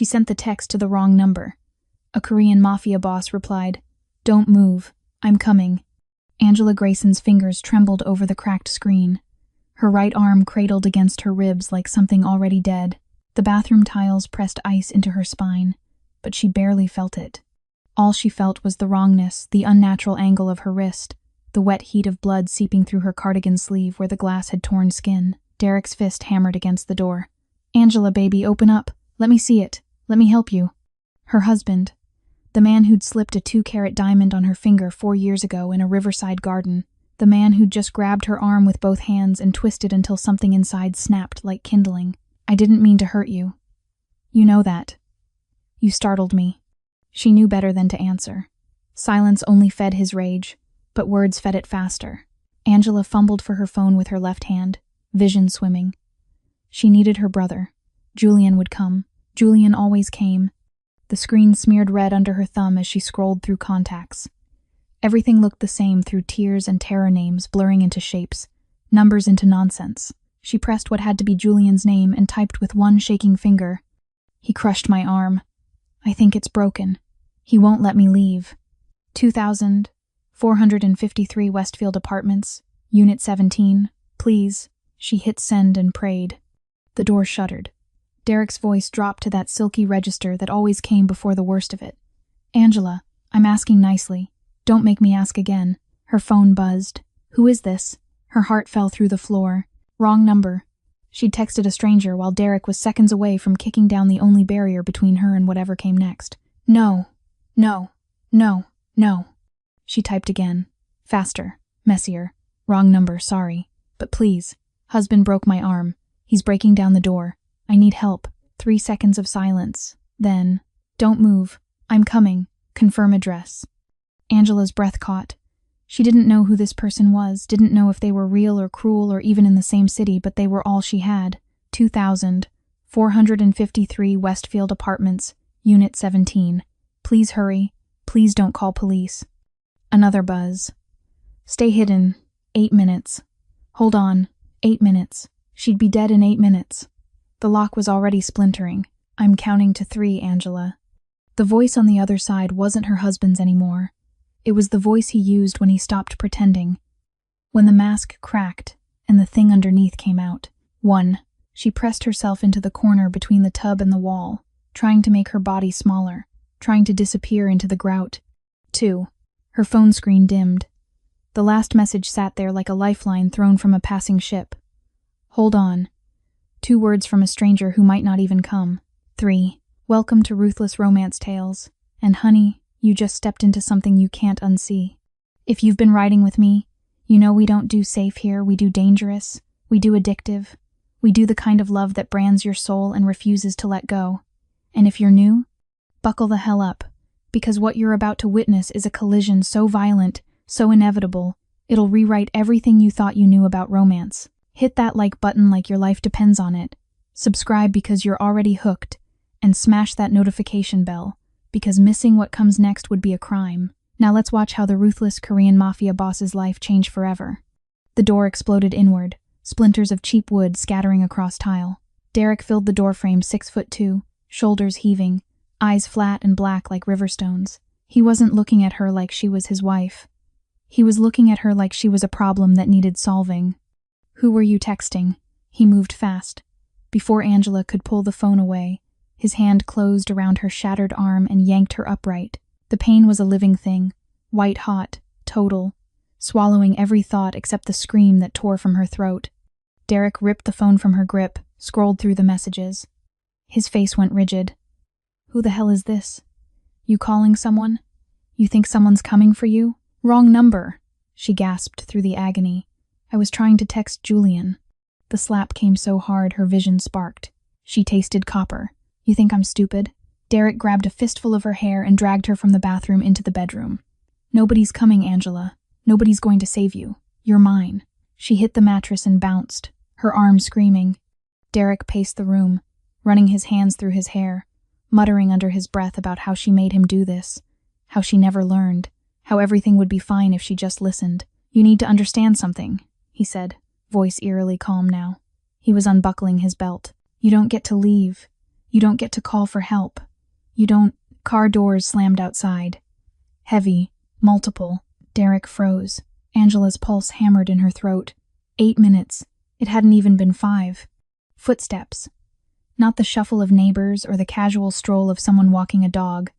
She sent the text to the wrong number. A Korean Mafia boss replied, "Don't move. I'm coming." Angela Grayson's fingers trembled over the cracked screen. Her right arm cradled against her ribs like something already dead. The bathroom tiles pressed ice into her spine, but she barely felt it. All she felt was the wrongness, the unnatural angle of her wrist, the wet heat of blood seeping through her cardigan sleeve where the glass had torn skin. Derek's fist hammered against the door. "Angela, baby, open up. Let me see it. Let me help you." Her husband, the man who'd slipped a 2-carat diamond on her finger 4 years ago in a riverside garden, the man who'd just grabbed her arm with both hands and twisted until something inside snapped like kindling. "I didn't mean to hurt you. You know that. You startled me." She knew better than to answer. Silence only fed his rage, but words fed it faster. Angela fumbled for her phone with her left hand, vision swimming. She needed her brother. Julian would come. Julian always came. The screen smeared red under her thumb as she scrolled through contacts. Everything looked the same through tears and terror names blurring into shapes, numbers into nonsense. She pressed what had to be Julian's name and typed with one shaking finger. "He crushed my arm. I think it's broken. He won't let me leave. 2453 Westfield Apartments, Unit 17, please." She hit send and prayed. The door shuttered. Derek's voice dropped to that silky register that always came before the worst of it. "Angela, I'm asking nicely. Don't make me ask again." Her phone buzzed. "Who is this?" Her heart fell through the floor. Wrong number. She'd texted a stranger while Derek was seconds away from kicking down the only barrier between her and whatever came next. "No, no, no, no." She typed again. Faster, messier. "Wrong number, sorry. But please. Husband broke my arm. He's breaking down the door. I need help." 3 seconds of silence. Then, "Don't move. I'm coming. Confirm address." Angela's breath caught. She didn't know who this person was, didn't know if they were real or cruel or even in the same city, but they were all she had. 2453 Westfield Apartments, Unit 17. Please hurry. Please don't call police. Another buzz. "Stay hidden. 8 minutes. Hold on. 8 minutes. She'd be dead in 8 minutes." The lock was already splintering. "I'm counting to 3, Angela." The voice on the other side wasn't her husband's anymore. It was the voice he used when he stopped pretending. When the mask cracked and the thing underneath came out. 1. She pressed herself into the corner between the tub and the wall, trying to make her body smaller, trying to disappear into the grout. 2. Her phone screen dimmed. The last message sat there like a lifeline thrown from a passing ship. "Hold on." 2 words from a stranger who might not even come. 3. "Welcome to Ruthless Romance Tales. And honey, you just stepped into something you can't unsee. If you've been riding with me, you know we don't do safe here, we do dangerous, we do addictive, we do the kind of love that brands your soul and refuses to let go. And if you're new, buckle the hell up, because what you're about to witness is a collision so violent, so inevitable, it'll rewrite everything you thought you knew about romance. Hit that like button like your life depends on it. Subscribe because you're already hooked, and smash that notification bell, because missing what comes next would be a crime. Now let's watch how the ruthless Korean Mafia boss's life changed forever. The door exploded inward, splinters of cheap wood scattering across tile. Derek filled the doorframe 6'2", shoulders heaving, eyes flat and black like river stones. He wasn't looking at her like she was his wife. He was looking at her like she was a problem that needed solving. "Who were you texting?" He moved fast. Before Angela could pull the phone away, his hand closed around her shattered arm and yanked her upright. The pain was a living thing, white-hot, total, swallowing every thought except the scream that tore from her throat. Derek ripped the phone from her grip, scrolled through the messages. His face went rigid. "Who the hell is this? You calling someone? You think someone's coming for you? Wrong number," she gasped through the agony. "I was trying to text Julian." The slap came so hard her vision sparked. She tasted copper. "You think I'm stupid?" Derek grabbed a fistful of her hair and dragged her from the bathroom into the bedroom. "Nobody's coming, Angela. Nobody's going to save you. You're mine." She hit the mattress and bounced, her arm screaming. Derek paced the room, running his hands through his hair, muttering under his breath about how she made him do this, how she never learned, how everything would be fine if she just listened. "You need to understand something," he said, voice eerily calm now. He was unbuckling his belt. "You don't get to leave. You don't get to call for help. You don't. Car doors slammed outside. Heavy, multiple. Derek froze. Angela's pulse hammered in her throat. 8 minutes. It hadn't even been 5. Footsteps. Not the shuffle of neighbors or the casual stroll of someone walking a dog.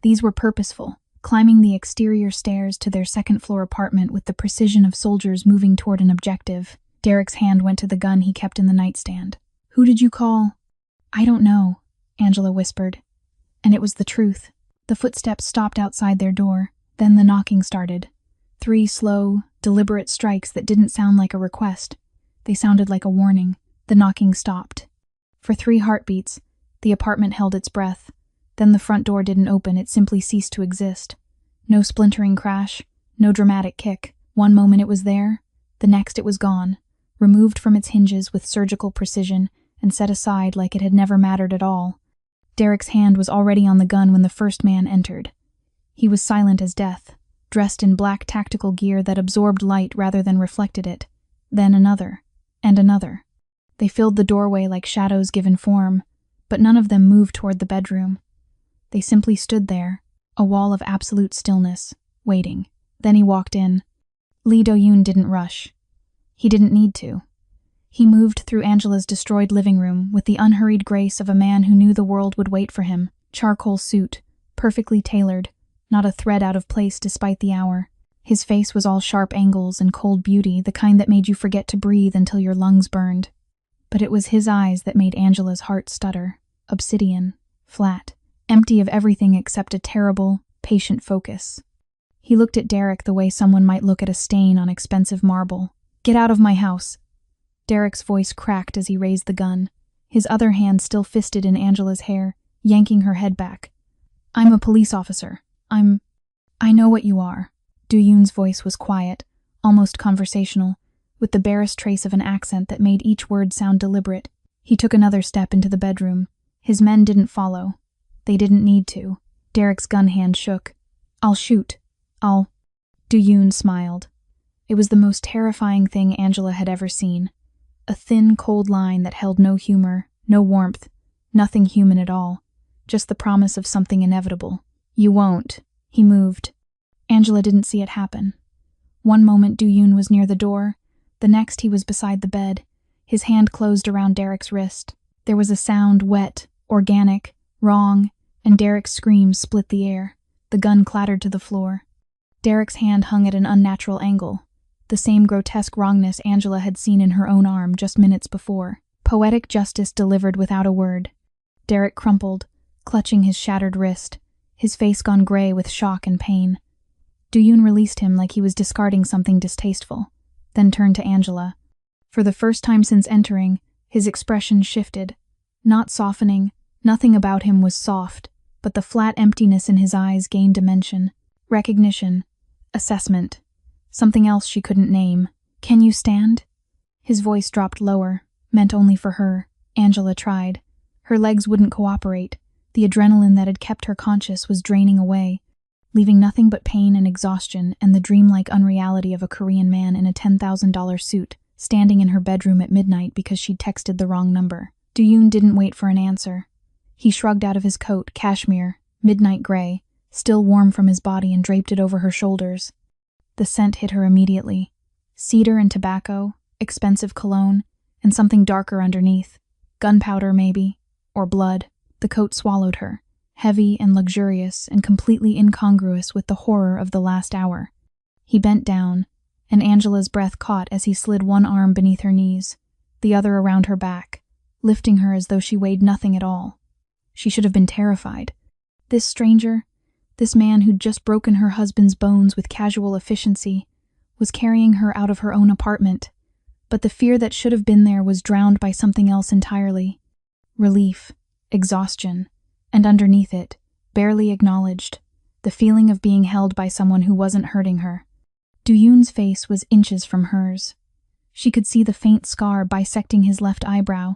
These were purposeful, climbing the exterior stairs to their second-floor apartment with the precision of soldiers moving toward an objective. Derek's hand went to the gun he kept in the nightstand. "Who did you call?" "I don't know," Angela whispered. And it was the truth. The footsteps stopped outside their door. Then the knocking started. 3 slow, deliberate strikes that didn't sound like a request. They sounded like a warning. The knocking stopped. For 3 heartbeats, the apartment held its breath. Then the front door didn't open, it simply ceased to exist. No splintering crash, no dramatic kick. One moment it was there, the next it was gone, removed from its hinges with surgical precision and set aside like it had never mattered at all. Derek's hand was already on the gun when the first man entered. He was silent as death, dressed in black tactical gear that absorbed light rather than reflected it. Then another, and another. They filled the doorway like shadows given form, but none of them moved toward the bedroom. They simply stood there, a wall of absolute stillness, waiting. Then he walked in. Lee Do-yoon didn't rush. He didn't need to. He moved through Angela's destroyed living room with the unhurried grace of a man who knew the world would wait for him. Charcoal suit, perfectly tailored, not a thread out of place despite the hour. His face was all sharp angles and cold beauty, the kind that made you forget to breathe until your lungs burned. But it was his eyes that made Angela's heart stutter. Obsidian, flat, empty of everything except a terrible, patient focus. He looked at Derek the way someone might look at a stain on expensive marble. "Get out of my house." Derek's voice cracked as he raised the gun, his other hand still fisted in Angela's hair, yanking her head back. "I'm a police officer. I know what you are." Do-yoon's voice was quiet, almost conversational, with the barest trace of an accent that made each word sound deliberate. He took another step into the bedroom. His men didn't follow. They didn't need to. Derek's gun hand shook. "I'll shoot. Do-yoon smiled. It was the most terrifying thing Angela had ever seen. A thin, cold line that held no humor, no warmth, nothing human at all. Just the promise of something inevitable. "You won't." He moved. Angela didn't see it happen. One moment Do-yoon was near the door, the next he was beside the bed. His hand closed around Derek's wrist. There was a sound, wet, organic, wrong, and Derek's scream split the air. The gun clattered to the floor. Derek's hand hung at an unnatural angle, the same grotesque wrongness Angela had seen in her own arm just minutes before. Poetic justice delivered without a word. Derek crumpled, clutching his shattered wrist, his face gone gray with shock and pain. Do-yoon released him like he was discarding something distasteful, then turned to Angela. For the first time since entering, his expression shifted. Not softening, nothing about him was soft, but the flat emptiness in his eyes gained dimension. Recognition. Assessment. Something else she couldn't name. "Can you stand?" His voice dropped lower, meant only for her. Angela tried. Her legs wouldn't cooperate. The adrenaline that had kept her conscious was draining away, leaving nothing but pain and exhaustion and the dreamlike unreality of a Korean man in a $10,000 suit, standing in her bedroom at midnight because she'd texted the wrong number. Do-yoon didn't wait for an answer. He shrugged out of his coat, cashmere, midnight gray, still warm from his body, and draped it over her shoulders. The scent hit her immediately. Cedar and tobacco, expensive cologne, and something darker underneath. Gunpowder, maybe, or blood. The coat swallowed her, heavy and luxurious and completely incongruous with the horror of the last hour. He bent down, and Angela's breath caught as he slid one arm beneath her knees, the other around her back, lifting her as though she weighed nothing at all. She should have been terrified. This stranger, this man who'd just broken her husband's bones with casual efficiency, was carrying her out of her own apartment, but the fear that should have been there was drowned by something else entirely. Relief, exhaustion, and underneath it, barely acknowledged, the feeling of being held by someone who wasn't hurting her. Do-yoon's face was inches from hers. She could see the faint scar bisecting his left eyebrow,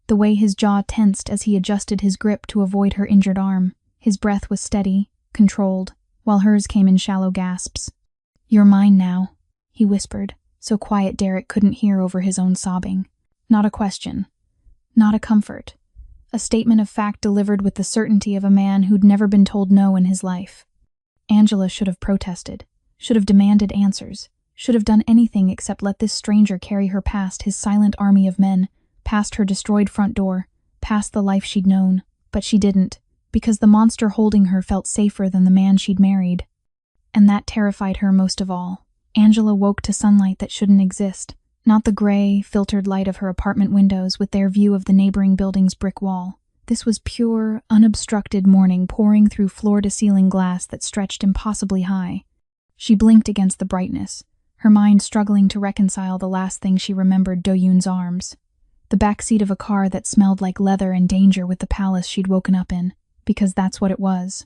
the way his jaw tensed as he adjusted his grip to avoid her injured arm. His breath was steady, controlled, while hers came in shallow gasps. "You're mine now," he whispered, so quiet Derek couldn't hear over his own sobbing. Not a question. Not a comfort. A statement of fact delivered with the certainty of a man who'd never been told no in his life. Angela should have protested, should have demanded answers, should have done anything except let this stranger carry her past his silent army of men, past her destroyed front door, past the life she'd known. But she didn't, because the monster holding her felt safer than the man she'd married. And that terrified her most of all. Angela woke to sunlight that shouldn't exist, not the gray, filtered light of her apartment windows with their view of the neighboring building's brick wall. This was pure, unobstructed morning pouring through floor-to-ceiling glass that stretched impossibly high. She blinked against the brightness, her mind struggling to reconcile the last thing she remembered Do-yoon's arms. The backseat of a car that smelled like leather and danger with the palace she'd woken up in, because that's what it was.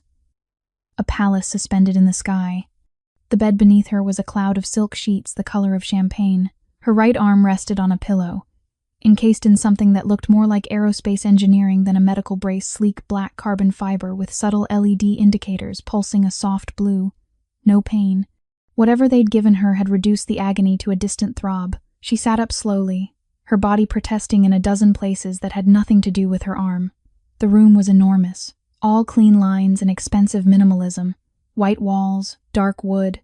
A palace suspended in the sky. The bed beneath her was a cloud of silk sheets the color of champagne. Her right arm rested on a pillow, encased in something that looked more like aerospace engineering than a medical brace, sleek black carbon fiber with subtle LED indicators pulsing a soft blue. No pain. Whatever they'd given her had reduced the agony to a distant throb. She sat up slowly, her body protesting in a dozen places that had nothing to do with her arm. The room was enormous, all clean lines and expensive minimalism, white walls, dark wood,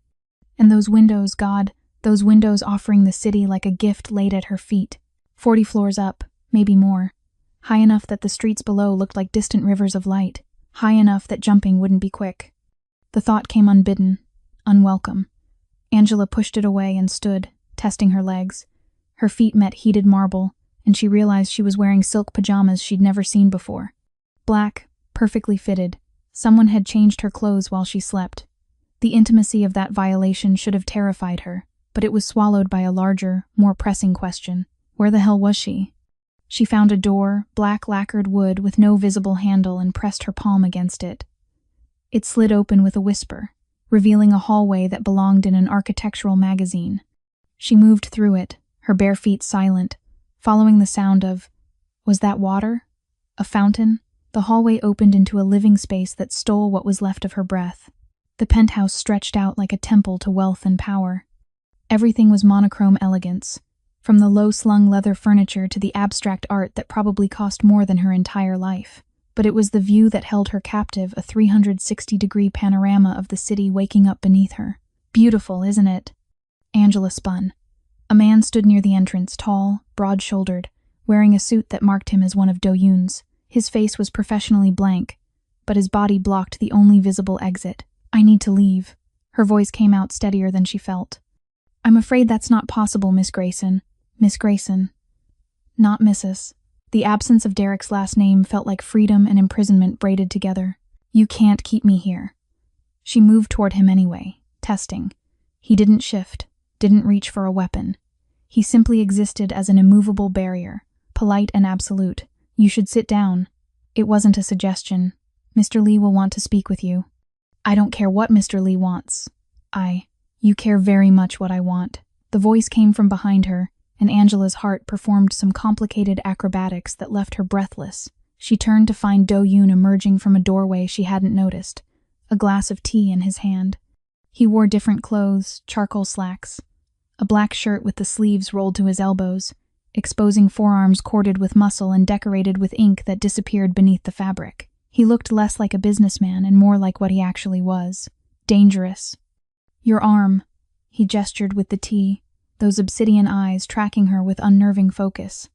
and those windows, God, those windows offering the city like a gift laid at her feet. 40 floors up, maybe more. High enough that the streets below looked like distant rivers of light, high enough that jumping wouldn't be quick. The thought came unbidden, unwelcome. Angela pushed it away and stood, testing her legs. Her feet met heated marble, and she realized she was wearing silk pajamas she'd never seen before. Black, perfectly fitted. Someone had changed her clothes while she slept. The intimacy of that violation should have terrified her, but it was swallowed by a larger, more pressing question. Where the hell was she? She found a door, black lacquered wood with no visible handle, and pressed her palm against it. It slid open with a whisper, revealing a hallway that belonged in an architectural magazine. She moved through it, her bare feet silent, following the sound of, was that water? A fountain? The hallway opened into a living space that stole what was left of her breath. The penthouse stretched out like a temple to wealth and power. Everything was monochrome elegance, from the low-slung leather furniture to the abstract art that probably cost more than her entire life. But it was the view that held her captive, a 360-degree panorama of the city waking up beneath her. Beautiful, isn't it? Angela spun. A man stood near the entrance, tall, broad-shouldered, wearing a suit that marked him as one of Do-yoon's. His face was professionally blank, but his body blocked the only visible exit. I need to leave. Her voice came out steadier than she felt. I'm afraid that's not possible, Miss Grayson. Miss Grayson. Not Mrs. The absence of Derek's last name felt like freedom and imprisonment braided together. You can't keep me here. She moved toward him anyway, testing. He didn't shift, didn't reach for a weapon. He simply existed as an immovable barrier, polite and absolute. You should sit down. It wasn't a suggestion. Mr. Lee will want to speak with you. I don't care what Mr. Lee wants. You care very much what I want. The voice came from behind her, and Angela's heart performed some complicated acrobatics that left her breathless. She turned to find Do-yoon emerging from a doorway she hadn't noticed, a glass of tea in his hand. He wore different clothes, charcoal slacks, a black shirt with the sleeves rolled to his elbows, exposing forearms corded with muscle and decorated with ink that disappeared beneath the fabric. He looked less like a businessman and more like what he actually was. Dangerous. Your arm. He gestured with the tea, those obsidian eyes tracking her with unnerving focus.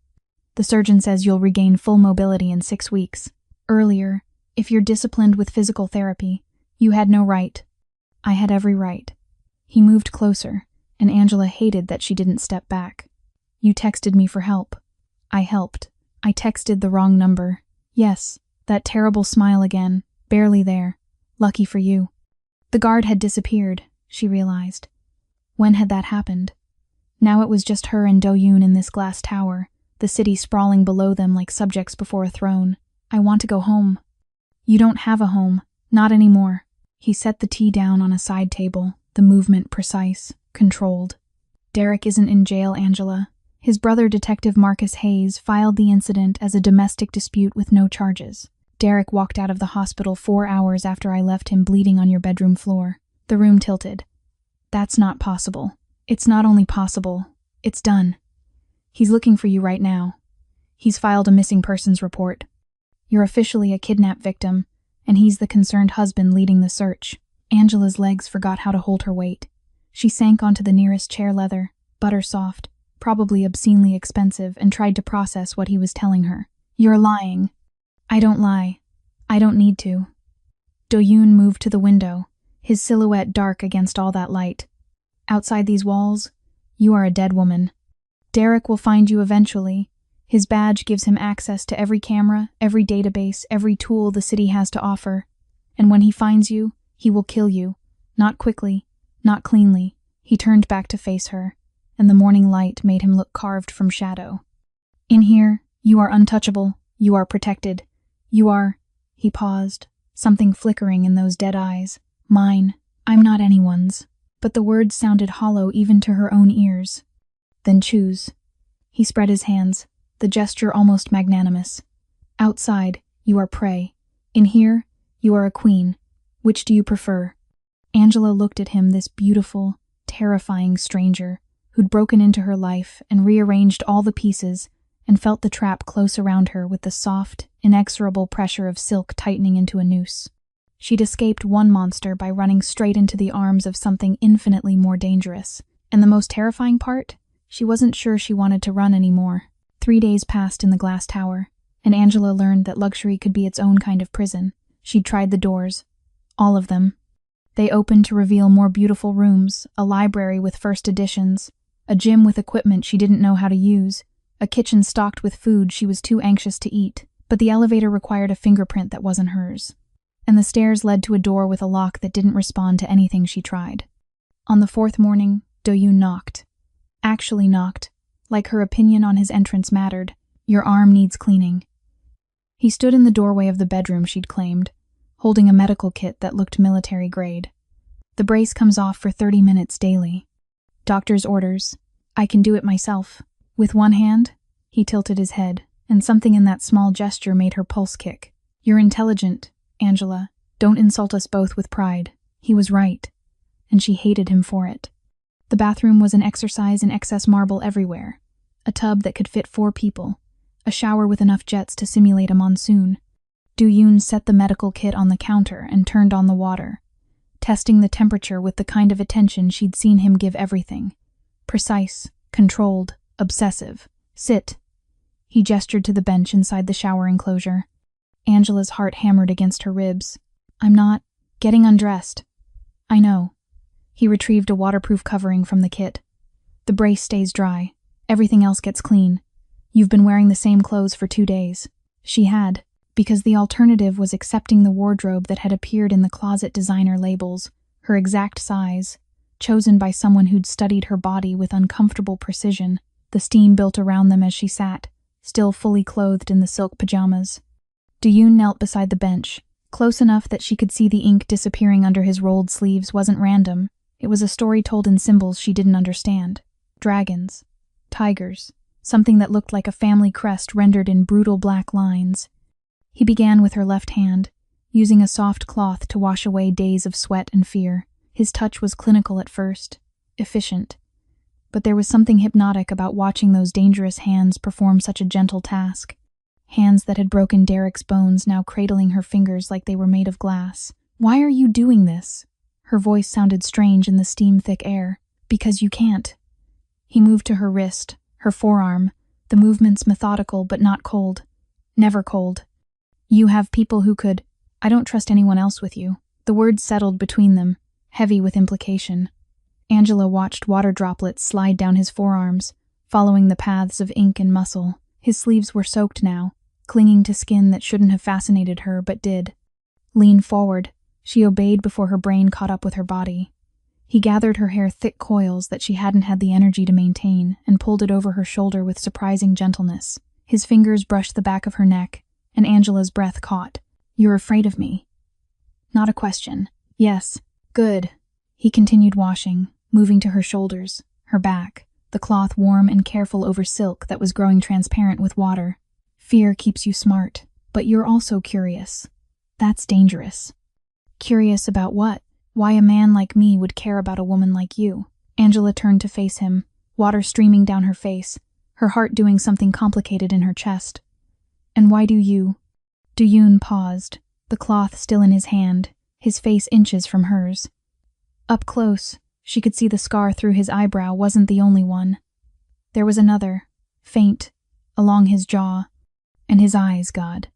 The surgeon says you'll regain full mobility in 6 weeks. Earlier, if you're disciplined with physical therapy, you had no right. I had every right. He moved closer, and Angela hated that she didn't step back. You texted me for help. I helped. I texted the wrong number. Yes, that terrible smile again, barely there. Lucky for you. The guard had disappeared, she realized. When had that happened? Now it was just her and Do-yoon in this glass tower, the city sprawling below them like subjects before a throne. I want to go home. You don't have a home. Not anymore. He set the tea down on a side table, the movement precise, controlled. Derek isn't in jail, Angela. His brother, Detective Marcus Hayes, filed the incident as a domestic dispute with no charges. Derek walked out of the hospital 4 hours after I left him bleeding on your bedroom floor. The room tilted. That's not possible. It's not only possible, it's done. He's looking for you right now. He's filed a missing persons report. You're officially a kidnap victim, and he's the concerned husband leading the search." Angela's legs forgot how to hold her weight. She sank onto the nearest chair leather, butter soft, probably obscenely expensive, and tried to process what he was telling her. "You're lying." "I don't lie. I don't need to." Do-yoon moved to the window, his silhouette dark against all that light. "Outside these walls, you are a dead woman. Derek will find you eventually. His badge gives him access to every camera, every database, every tool the city has to offer. And when he finds you, he will kill you. Not quickly, not cleanly." He turned back to face her, and the morning light made him look carved from shadow. "In here, you are untouchable. You are protected. You are—" He paused, something flickering in those dead eyes. "Mine. I'm not anyone's." But the words sounded hollow even to her own ears. "Then choose." He spread his hands, the gesture almost magnanimous. "Outside, you are prey. In here, you are a queen. Which do you prefer?" Angela looked at him, this beautiful, terrifying stranger who'd broken into her life and rearranged all the pieces and felt the trap close around her with the soft, inexorable pressure of silk tightening into a noose. She'd escaped one monster by running straight into the arms of something infinitely more dangerous. And the most terrifying part? She wasn't sure she wanted to run anymore. 3 days passed in the glass tower, and Angela learned that luxury could be its own kind of prison. She'd tried the doors. All of them. They opened to reveal more beautiful rooms, a library with first editions, a gym with equipment she didn't know how to use, a kitchen stocked with food she was too anxious to eat, but the elevator required a fingerprint that wasn't hers. And the stairs led to a door with a lock that didn't respond to anything she tried. On the 4th morning, Do-yoon knocked. Actually knocked, like her opinion on his entrance mattered. "Your arm needs cleaning." He stood in the doorway of the bedroom she'd claimed, holding a medical kit that looked military grade. "The brace comes off for 30 minutes daily. Doctor's orders. I can do it myself." With one hand, he tilted his head, and something in that small gesture made her pulse kick. "You're intelligent, Angela. Don't insult us both with pride." He was right, and she hated him for it. The bathroom was an exercise in excess marble everywhere. A tub that could fit 4 people. A shower with enough jets to simulate a monsoon. Do-yoon set the medical kit on the counter and turned on the water, testing the temperature with the kind of attention she'd seen him give everything. Precise, controlled, obsessive. "Sit." He gestured to the bench inside the shower enclosure. Angela's heart hammered against her ribs. "I'm not getting undressed." "I know." He retrieved a waterproof covering from the kit. "The brace stays dry. Everything else gets clean. You've been wearing the same clothes for 2 days." She had, because the alternative was accepting the wardrobe that had appeared in the closet designer labels, her exact size, chosen by someone who'd studied her body with uncomfortable precision. The steam built around them as she sat, still fully clothed in the silk pajamas. Do-yoon knelt beside the bench, close enough that she could see the ink disappearing under his rolled sleeves wasn't random. It was a story told in symbols she didn't understand. Dragons. Tigers. Something that looked like a family crest rendered in brutal black lines. He began with her left hand, using a soft cloth to wash away days of sweat and fear. His touch was clinical at first, efficient. But there was something hypnotic about watching those dangerous hands perform such a gentle task. Hands that had broken Derek's bones now cradling her fingers like they were made of glass. "Why are you doing this?" Her voice sounded strange in the steam-thick air. "Because you can't." He moved to her wrist, her forearm, the movements methodical but not cold. Never cold. "You have people who could. I don't trust anyone else with you." The words settled between them, heavy with implication. Angela watched water droplets slide down his forearms, following the paths of ink and muscle. His sleeves were soaked now, clinging to skin that shouldn't have fascinated her but did. "Lean forward." She obeyed before her brain caught up with her body. He gathered her hair thick coils that she hadn't had the energy to maintain and pulled it over her shoulder with surprising gentleness. His fingers brushed the back of her neck, and Angela's breath caught. "You're afraid of me." Not a question. "Yes." "Good." He continued washing, moving to her shoulders, her back, the cloth warm and careful over silk that was growing transparent with water. "Fear keeps you smart, but you're also curious. That's dangerous." "Curious about what?" "Why a man like me would care about a woman like you." Angela turned to face him, water streaming down her face, her heart doing something complicated in her chest. "And why do you?" Du-Yoon paused, the cloth still in his hand, his face inches from hers. Up close, she could see the scar through his eyebrow wasn't the only one. There was another, faint, along his jaw. And his eyes, God.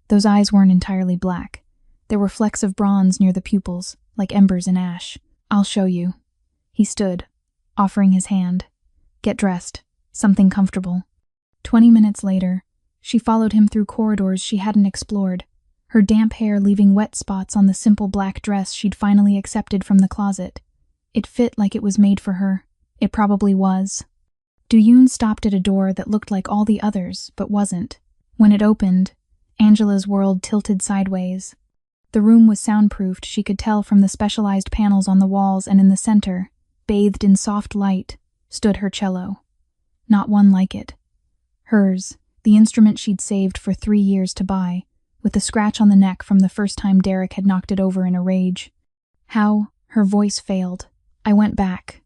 Those eyes weren't entirely black. There were flecks of bronze near the pupils, like embers in ash. I'll show you. He stood, offering his hand. Get dressed. Something comfortable. 20 minutes later, she followed him through corridors she hadn't explored, her damp hair leaving wet spots on the simple black dress she'd finally accepted from the closet. It fit like it was made for her. It probably was. Du-Yoon stopped at a door that looked like all the others, but wasn't. When it opened, Angela's world tilted sideways. The room was soundproofed, she could tell from the specialized panels on the walls, and in the center, bathed in soft light, stood her cello. Not one like it. Hers, the instrument she'd saved for 3 years to buy, with the scratch on the neck from the first time Derek had knocked it over in a rage. How? Her voice failed. I went back.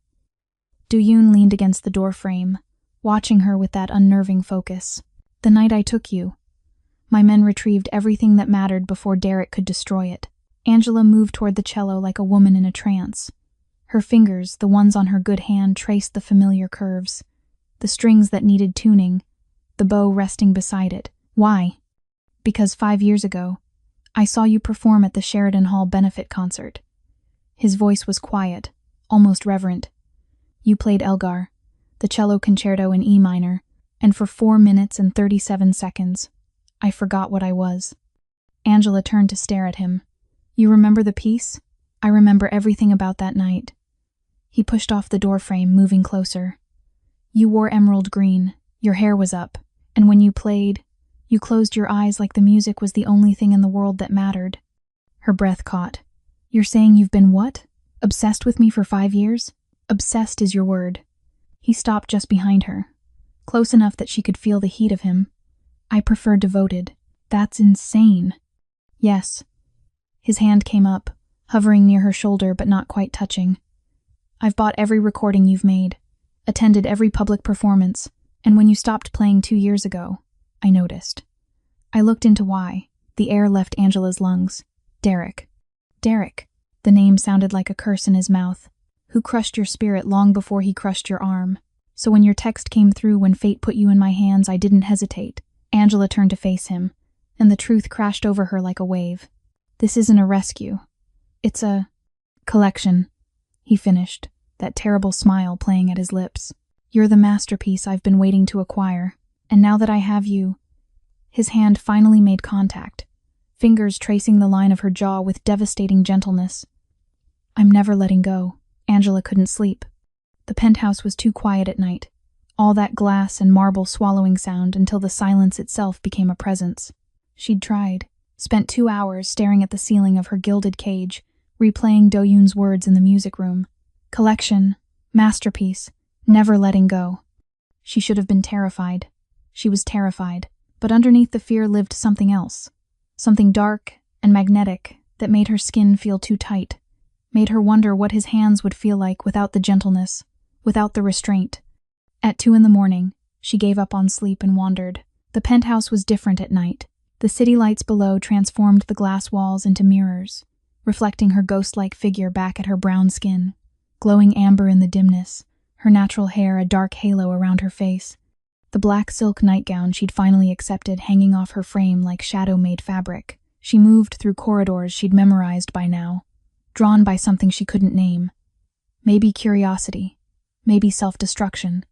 Du-Yoon leaned against the doorframe, watching her with that unnerving focus. The night I took you. My men retrieved everything that mattered before Derek could destroy it. Angela moved toward the cello like a woman in a trance. Her fingers, the ones on her good hand, traced the familiar curves. The strings that needed tuning, the bow resting beside it. Why? Because 5 years ago, I saw you perform at the Sheridan Hall benefit concert. His voice was quiet, almost reverent. You played Elgar, the cello concerto in E minor, and for 4 minutes and 37 seconds, I forgot what I was. Angela turned to stare at him. You remember the piece? I remember everything about that night. He pushed off the doorframe, moving closer. You wore emerald green, your hair was up, and when you played, you closed your eyes like the music was the only thing in the world that mattered. Her breath caught. You're saying you've been what? Obsessed with me for 5 years? Obsessed is your word. He stopped just behind her, close enough that she could feel the heat of him. I prefer devoted. That's insane. Yes. His hand came up, hovering near her shoulder but not quite touching. I've bought every recording you've made, attended every public performance, and when you stopped playing 2 years ago, I noticed. I looked into why. The air left Angela's lungs. Derek. Derek. The name sounded like a curse in his mouth. Who crushed your spirit long before he crushed your arm. So when your text came through when fate put you in my hands, I didn't hesitate. Angela turned to face him, and the truth crashed over her like a wave. This isn't a rescue. It's a collection, he finished, that terrible smile playing at his lips. You're the masterpiece I've been waiting to acquire, and now that I have you... His hand finally made contact, fingers tracing the line of her jaw with devastating gentleness. I'm never letting go. Angela couldn't sleep. The penthouse was too quiet at night, all that glass and marble swallowing sound until the silence itself became a presence. She'd tried, spent 2 hours staring at the ceiling of her gilded cage, replaying Do-Yoon's words in the music room. Collection, masterpiece, never letting go. She should have been terrified. She was terrified, but underneath the fear lived something else. Something dark and magnetic that made her skin feel too tight, made her wonder what his hands would feel like without the gentleness, without the restraint. At 2 a.m, she gave up on sleep and wandered. The penthouse was different at night. The city lights below transformed the glass walls into mirrors, reflecting her ghost-like figure back at her brown skin, glowing amber in the dimness, her natural hair a dark halo around her face. The black silk nightgown she'd finally accepted hanging off her frame like shadow-made fabric. She moved through corridors she'd memorized by now, drawn by something she couldn't name. Maybe curiosity, maybe self-destruction,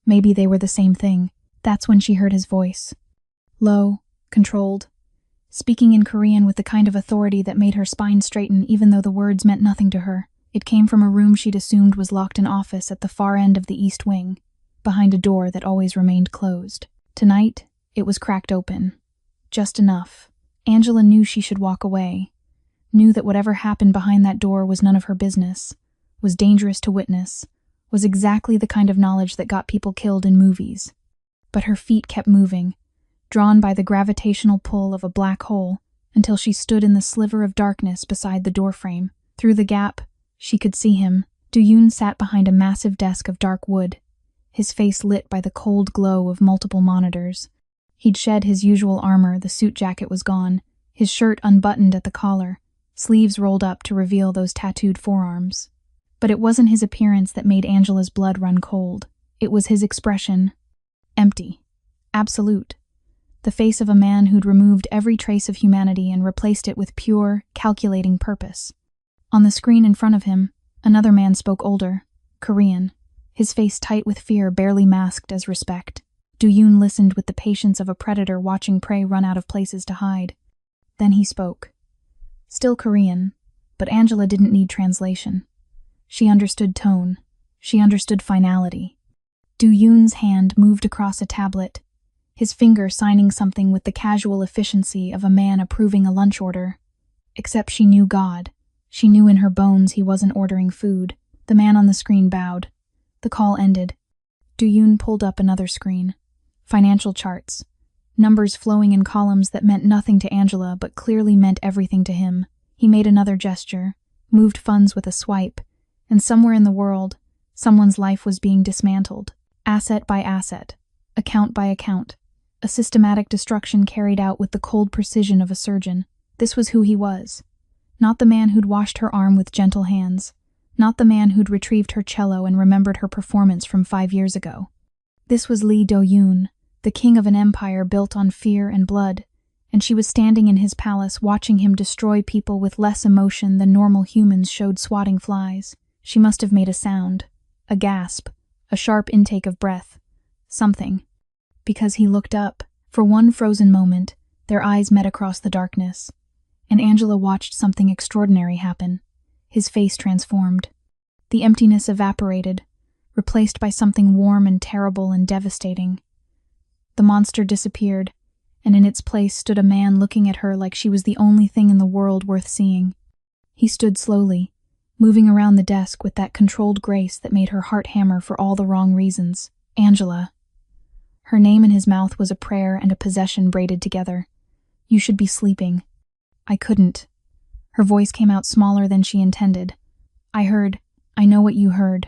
maybe they were the same thing. That's when she heard his voice. Low, controlled, speaking in Korean with the kind of authority that made her spine straighten even though the words meant nothing to her. It came from a room she'd assumed was locked an office at the far end of the east wing, behind a door that always remained closed. Tonight, it was cracked open. Just enough. Angela knew she should walk away, knew that whatever happened behind that door was none of her business, was dangerous to witness, was exactly the kind of knowledge that got people killed in movies. But her feet kept moving, drawn by the gravitational pull of a black hole, until she stood in the sliver of darkness beside the doorframe. Through the gap, she could see him. Do-Yoon sat behind a massive desk of dark wood, his face lit by the cold glow of multiple monitors. He'd shed his usual armor, the suit jacket was gone, his shirt unbuttoned at the collar, sleeves rolled up to reveal those tattooed forearms. But it wasn't his appearance that made Angela's blood run cold. It was his expression. Empty. Absolute. The face of a man who'd removed every trace of humanity and replaced it with pure, calculating purpose. On the screen in front of him, another man spoke older, Korean, his face tight with fear barely masked as respect. Do-yoon listened with the patience of a predator watching prey run out of places to hide. Then he spoke. Still Korean, but Angela didn't need translation. She understood tone. She understood finality. Do-yoon's hand moved across a tablet, his finger signing something with the casual efficiency of a man approving a lunch order. Except she knew God. She knew in her bones he wasn't ordering food. The man on the screen bowed. The call ended. Do-yoon pulled up another screen. Financial charts. Numbers flowing in columns that meant nothing to Angela but clearly meant everything to him. He made another gesture, moved funds with a swipe, and somewhere in the world, someone's life was being dismantled. Asset by asset. Account by account. A systematic destruction carried out with the cold precision of a surgeon. This was who he was. Not the man who'd washed her arm with gentle hands. Not the man who'd retrieved her cello and remembered her performance from 5 years ago. This was Lee Do-yoon, the king of an empire built on fear and blood, and she was standing in his palace watching him destroy people with less emotion than normal humans showed swatting flies. She must have made a sound, a gasp, a sharp intake of breath, something. Because he looked up. For one frozen moment, their eyes met across the darkness, and Angela watched something extraordinary happen. His face transformed. The emptiness evaporated, replaced by something warm and terrible and devastating. The monster disappeared, and in its place stood a man looking at her like she was the only thing in the world worth seeing. He stood slowly, moving around the desk with that controlled grace that made her heart hammer for all the wrong reasons. Angela. Her name in his mouth was a prayer and a possession braided together. You should be sleeping. I couldn't. Her voice came out smaller than she intended. I know what you heard.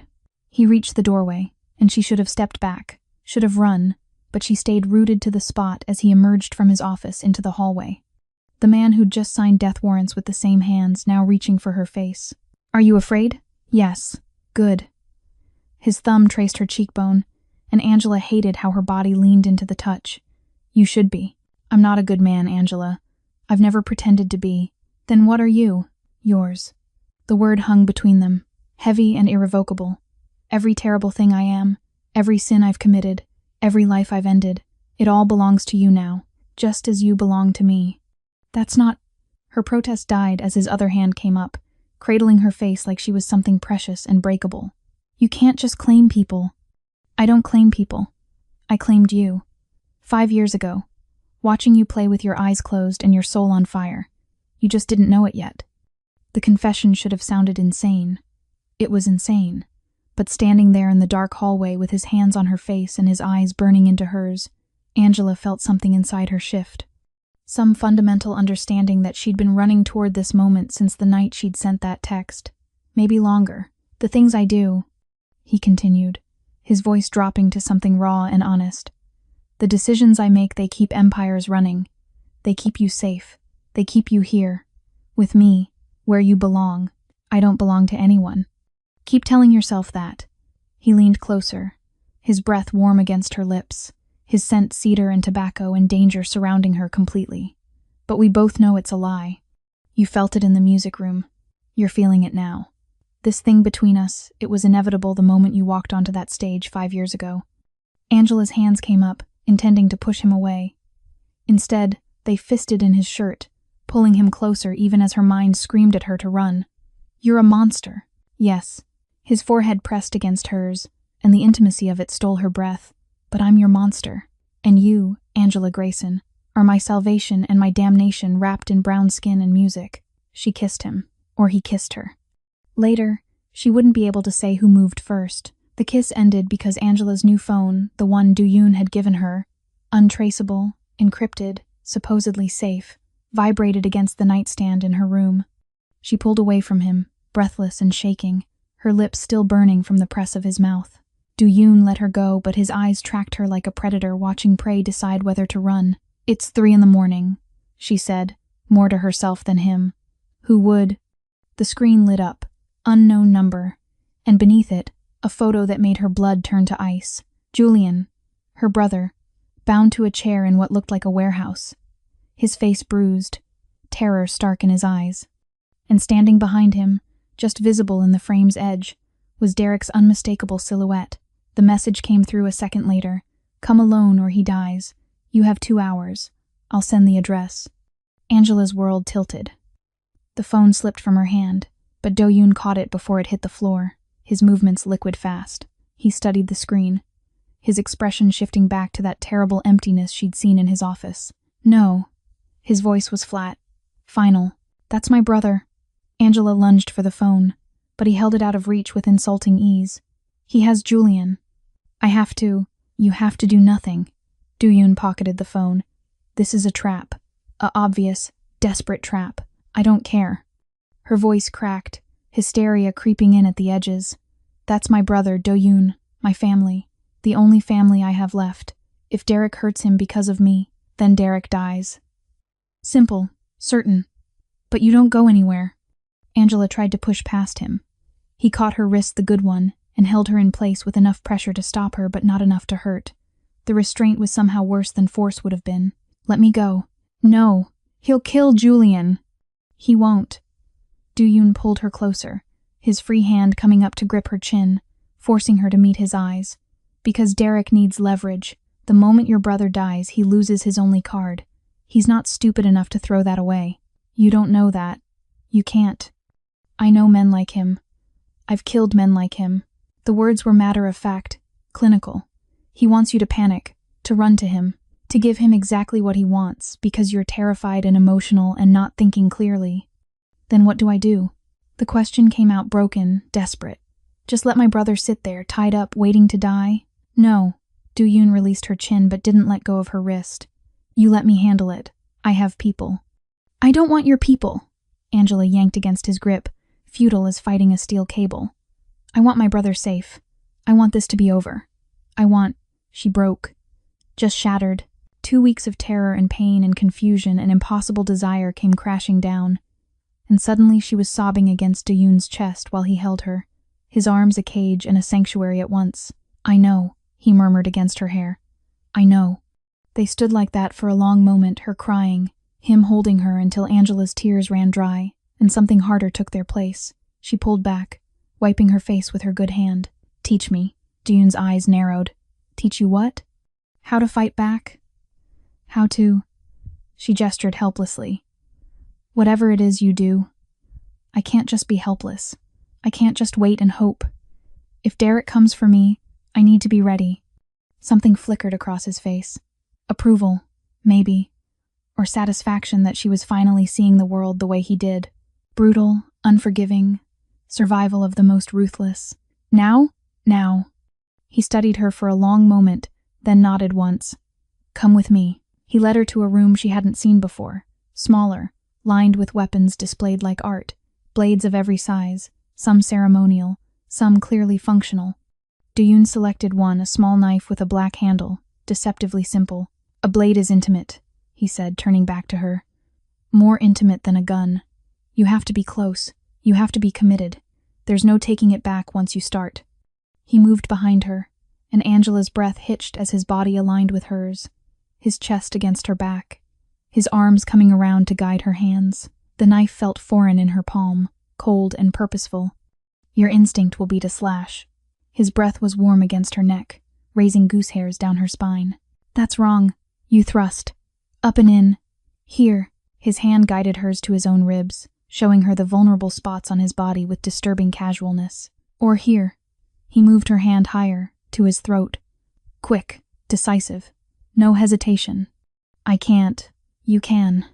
He reached the doorway, and she should have stepped back, should have run, but she stayed rooted to the spot as he emerged from his office into the hallway. The man who'd just signed death warrants with the same hands now reaching for her face. Are you afraid? Yes. Good. His thumb traced her cheekbone, and Angela hated how her body leaned into the touch. You should be. I'm not a good man, Angela. I've never pretended to be. Then what are you? Yours. The word hung between them, heavy and irrevocable. Every terrible thing I am, every sin I've committed, every life I've ended, it all belongs to you now, just as you belong to me. That's not... Her protest died as his other hand came up, cradling her face like she was something precious and breakable. You can't just claim people. I don't claim people. I claimed you. 5 years ago, watching you play with your eyes closed and your soul on fire. You just didn't know it yet. The confession should have sounded insane. It was insane. But standing there in the dark hallway with his hands on her face and his eyes burning into hers, Angela felt something inside her shift. Some fundamental understanding that she'd been running toward this moment since the night she'd sent that text. Maybe longer. The things I do, he continued, his voice dropping to something raw and honest. The decisions I make, they keep empires running. They keep you safe. They keep you here. With me, where you belong. I don't belong to anyone. Keep telling yourself that. He leaned closer, his breath warm against her lips, his scent cedar and tobacco and danger surrounding her completely. But we both know it's a lie. You felt it in the music room. You're feeling it now. This thing between us, it was inevitable the moment you walked onto that stage 5 years ago. Angela's hands came up, intending to push him away. Instead, they fisted in his shirt, pulling him closer even as her mind screamed at her to run. You're a monster. Yes. His forehead pressed against hers, and the intimacy of it stole her breath. But I'm your monster. And you, Angela Grayson, are my salvation and my damnation wrapped in brown skin and music. She kissed him, or he kissed her. Later, she wouldn't be able to say who moved first. The kiss ended because Angela's new phone, the one Do-yoon had given her, untraceable, encrypted, supposedly safe, vibrated against the nightstand in her room. She pulled away from him, breathless and shaking, her lips still burning from the press of his mouth. Do-yoon let her go, but his eyes tracked her like a predator watching prey decide whether to run. It's 3 a.m, she said, more to herself than him. Who would? The screen lit up, unknown number, and beneath it, a photo that made her blood turn to ice. Julian, her brother, bound to a chair in what looked like a warehouse. His face bruised, terror stark in his eyes. And standing behind him, just visible in the frame's edge, was Derek's unmistakable silhouette. The message came through a second later. Come alone or he dies. You have 2 hours. I'll send the address. Angela's world tilted. The phone slipped from her hand, but Do-yoon caught it before it hit the floor, his movements liquid fast. He studied the screen, his expression shifting back to that terrible emptiness she'd seen in his office. No. His voice was flat, final. That's my brother. Angela lunged for the phone, but he held it out of reach with insulting ease. He has Julian. You have to do nothing. Do-yoon pocketed the phone. This is a trap. A obvious, desperate trap. I don't care. Her voice cracked, hysteria creeping in at the edges. That's my brother, Do-yoon, my family. The only family I have left. If Derek hurts him because of me, then Derek dies. Simple, certain. But you don't go anywhere. Angela tried to push past him. He caught her wrist, the good one, and held her in place with enough pressure to stop her but not enough to hurt. The restraint was somehow worse than force would have been. Let me go. No, he'll kill Julian. He won't. Do-yoon pulled her closer, his free hand coming up to grip her chin, forcing her to meet his eyes. Because Derek needs leverage. The moment your brother dies, he loses his only card. He's not stupid enough to throw that away. You don't know that. You can't. I know men like him. I've killed men like him. The words were matter-of-fact, clinical. He wants you to panic, to run to him, to give him exactly what he wants because you're terrified and emotional and not thinking clearly. Then what do I do? The question came out broken, desperate. Just let my brother sit there, tied up, waiting to die? No. Do-yoon released her chin but didn't let go of her wrist. You let me handle it. I have people. I don't want your people. Angela yanked against his grip, futile as fighting a steel cable. I want my brother safe. I want this to be over. She broke. Just shattered. 2 weeks of terror and pain and confusion and impossible desire came crashing down. And suddenly she was sobbing against Do-yoon's chest while he held her, his arms a cage and a sanctuary at once. I know, he murmured against her hair. I know. They stood like that for a long moment, her crying, him holding her until Angela's tears ran dry, and something harder took their place. She pulled back, wiping her face with her good hand. Teach me. Do-yoon's eyes narrowed. Teach you what? How to fight back? How to... She gestured helplessly. Whatever it is you do. I can't just be helpless. I can't just wait and hope. If Derek comes for me, I need to be ready. Something flickered across his face. Approval, maybe. Or satisfaction that she was finally seeing the world the way he did. Brutal, unforgiving, survival of the most ruthless. Now? Now. He studied her for a long moment, then nodded once. Come with me. He led her to a room she hadn't seen before, smaller, lined with weapons displayed like art, blades of every size, some ceremonial, some clearly functional. Do-yoon selected one, a small knife with a black handle, deceptively simple. A blade is intimate, he said, turning back to her. More intimate than a gun. You have to be close. You have to be committed. There's no taking it back once you start. He moved behind her, and Angela's breath hitched as his body aligned with hers, his chest against her back, his arms coming around to guide her hands. The knife felt foreign in her palm, cold and purposeful. Your instinct will be to slash. His breath was warm against her neck, raising goose hairs down her spine. That's wrong. You thrust. Up and in. Here. His hand guided hers to his own ribs, showing her the vulnerable spots on his body with disturbing casualness. Or here. He moved her hand higher, to his throat. Quick, decisive. No hesitation. I can't. You can.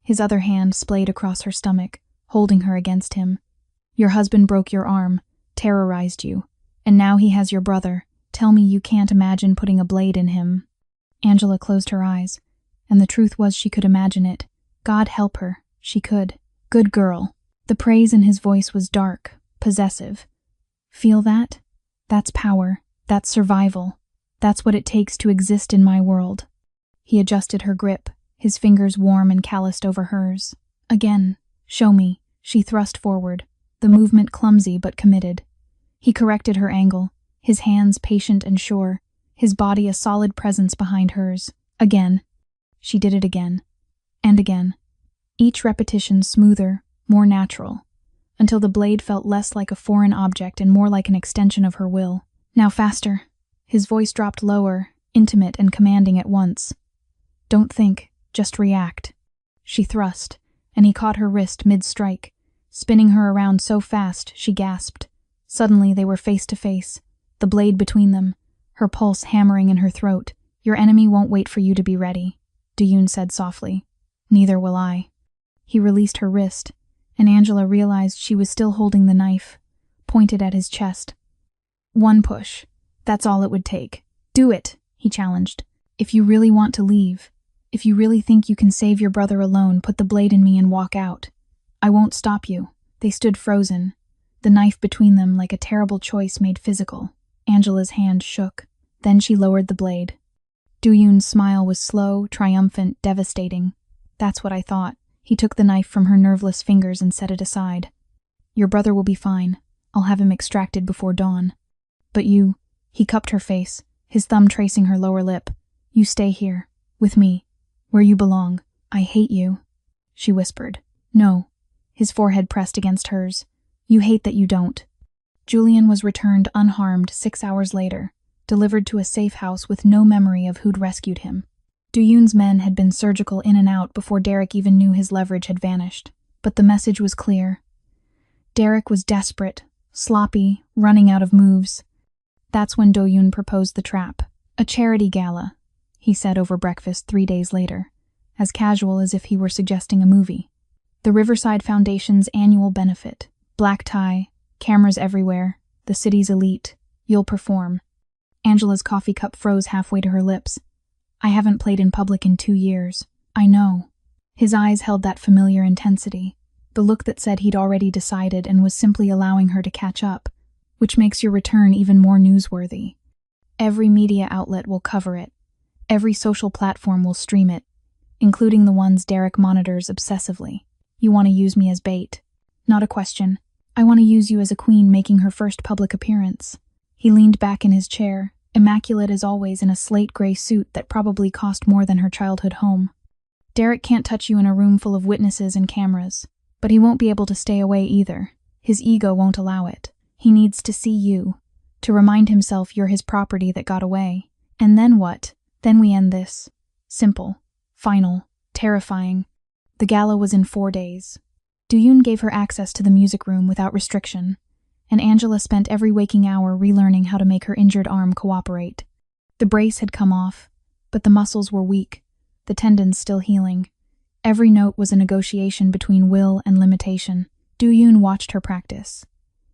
His other hand splayed across her stomach, holding her against him. Your husband broke your arm, terrorized you, and now he has your brother. Tell me you can't imagine putting a blade in him. Angela closed her eyes, and the truth was she could imagine it. God help her, she could. Good girl. The praise in his voice was dark, possessive. Feel that? That's power. That's survival. That's what it takes to exist in my world. He adjusted her grip, his fingers warm and calloused over hers. Again. Show me. She thrust forward, the movement clumsy but committed. He corrected her angle, his hands patient and sure, his body a solid presence behind hers. Again. She did it again. And again. Each repetition smoother, more natural, until the blade felt less like a foreign object and more like an extension of her will. Now faster. His voice dropped lower, intimate and commanding at once. Don't think, just react. She thrust, and he caught her wrist mid-strike, spinning her around so fast she gasped. Suddenly they were face to face, the blade between them, her pulse hammering in her throat. Your enemy won't wait for you to be ready, Do-yoon said softly. Neither will I. He released her wrist, and Angela realized she was still holding the knife, pointed at his chest. One push. That's all it would take. Do it, he challenged. If you really want to leave, if you really think you can save your brother alone, put the blade in me and walk out. I won't stop you. They stood frozen, the knife between them like a terrible choice made physical. Angela's hand shook. Then she lowered the blade. Do-yoon's smile was slow, triumphant, devastating. That's what I thought. He took the knife from her nerveless fingers and set it aside. Your brother will be fine. I'll have him extracted before dawn. But you, he cupped her face, his thumb tracing her lower lip. You stay here, with me, where you belong. I hate you, she whispered. No. His forehead pressed against hers. You hate that you don't. Julian was returned unharmed 6 hours later, delivered to a safe house with no memory of who'd rescued him. Do-yoon's men had been surgical in and out before Derek even knew his leverage had vanished. But the message was clear. Derek was desperate, sloppy, running out of moves. That's when Do-yoon proposed the trap. A charity gala, he said over breakfast 3 days later, as casual as if he were suggesting a movie. The Riverside Foundation's annual benefit. Black tie, cameras everywhere, the city's elite. You'll perform. Angela's coffee cup froze halfway to her lips. I haven't played in public in 2 years. I know. His eyes held that familiar intensity, the look that said he'd already decided and was simply allowing her to catch up, which makes your return even more newsworthy. Every media outlet will cover it. Every social platform will stream it, including the ones Derek monitors obsessively. You want to use me as bait. Not a question. I want to use you as a queen making her first public appearance. He leaned back in his chair, immaculate as always in a slate gray suit that probably cost more than her childhood home. Derek can't touch you in a room full of witnesses and cameras, but he won't be able to stay away either. His ego won't allow it. He needs to see you, to remind himself you're his property that got away. And then what? Then we end this. Simple, final, terrifying. The gala was in 4 days. Do-yoon gave her access to the music room without restriction, and Angela spent every waking hour relearning how to make her injured arm cooperate. The brace had come off, but the muscles were weak, the tendons still healing. Every note was a negotiation between will and limitation. Do-yoon watched her practice.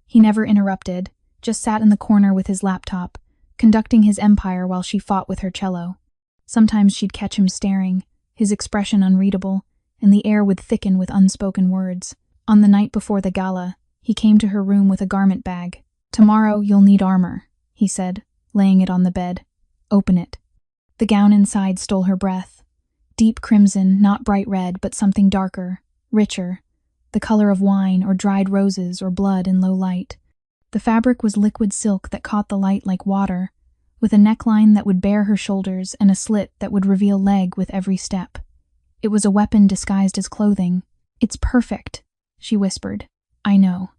He never interrupted, just sat in the corner with his laptop, conducting his empire while she fought with her cello. Sometimes she'd catch him staring, his expression unreadable, and the air would thicken with unspoken words. On the night before the gala, he came to her room with a garment bag. Tomorrow you'll need armor, he said, laying it on the bed. Open it. The gown inside stole her breath. Deep crimson, not bright red, but something darker, richer, the color of wine or dried roses or blood in low light. The fabric was liquid silk that caught the light like water, with a neckline that would bare her shoulders and a slit that would reveal leg with every step. It was a weapon disguised as clothing. It's perfect, she whispered. I know.